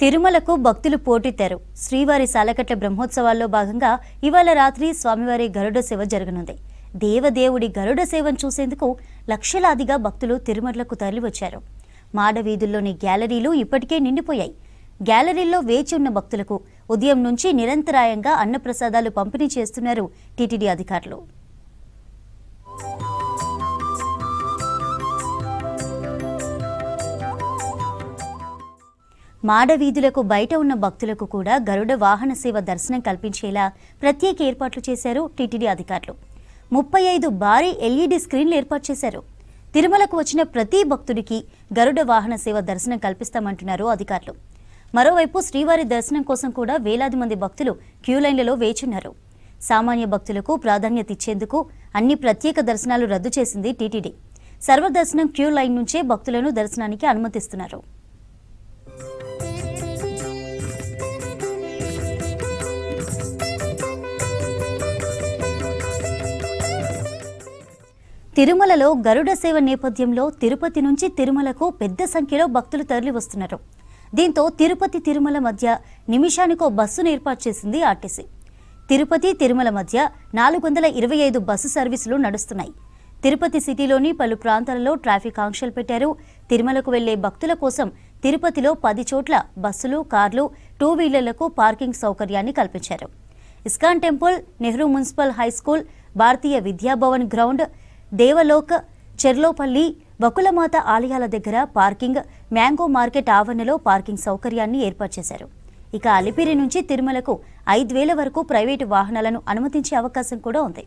తిరుమలకు భక్తులు పోటెత్తారు. శ్రీవారి సాలకట్ల బ్రహ్మోత్సవాల్లో భాగంగా ఇవాళ రాత్రి స్వామివారి గరుడ సేవ జరగనుంది. దేవదేవుడి గరుడ సేవను చూసేందుకు లక్షలాదిగా భక్తులు తిరుమలకు తరలివచ్చారు. మాడవీధుల్లోని గ్యాలరీలు ఇప్పటికే నిండిపోయాయి. గ్యాలరీల్లో వేచి ఉన్న భక్తులకు ఉదయం నుంచి నిరంతరాయంగా అన్నప్రసాదాలు పంపిణీ చేస్తున్నారు టీటీడీ అధికారులు. మాడవీధులకు బయట ఉన్న భక్తులకు కూడా గరుడ వాహన సేవ దర్శనం కల్పించేలా ప్రత్యేక ఏర్పాట్లు చేశారు టీటీడీ అధికారులు. 35 భారీ ఎల్ఈడీ స్క్రీన్లు ఏర్పాటు చేశారు. తిరుమలకు వచ్చిన ప్రతి భక్తుడికి గరుడ వాహన సేవ దర్శనం కల్పిస్తామంటున్నారు అధికారులు. మరోవైపు శ్రీవారి దర్శనం కోసం కూడా వేలాది మంది భక్తులు క్యూలైన్లలో వేచున్నారు. సామాన్య భక్తులకు ప్రాధాన్యత ఇచ్చేందుకు అన్ని ప్రత్యేక దర్శనాలు రద్దు చేసింది టీటీడీ. సర్వదర్శనం క్యూ లైన్ నుంచే భక్తులను దర్శనానికి అనుమతిస్తున్నారు. తిరుమలలో గరుడ సేవ నేపథ్యంలో తిరుపతి నుంచి తిరుమలకు పెద్ద సంఖ్యలో భక్తులు తరలి వస్తున్నారు. దీంతో తిరుపతి తిరుమల మధ్య నిమిషానికో బస్సును ఏర్పాటు చేసింది ఆర్టీసీ. తిరుపతి తిరుమల మధ్య 425 బస్సు సర్వీసులు నడుస్తున్నాయి. తిరుపతి సిటీలోని పలు ప్రాంతాలలో ట్రాఫిక్ ఆంక్షలు పెట్టారు. తిరుమలకు వెళ్లే భక్తుల కోసం తిరుపతిలో 10 చోట్ల బస్సులు, కార్లు, 2 వీలర్లకు పార్కింగ్ సౌకర్యాన్ని కల్పించారు. ISKCON temple, Nehru municipal high school, Bharatiya Vidya Bhavan ground, Devlok, Cherlopalli, Vakulamata ఆలయాల దగ్గర పార్కింగ్, మ్యాంగో మార్కెట్ ఆవరణలో పార్కింగ్ సౌకర్యాన్ని ఏర్పాటు చేశారు. ఇక అలిపిరి నుంచి తిరుమలకు 5,000 వరకు ప్రైవేటు వాహనాలను అనుమతించే అవకాశం కూడా ఉంది.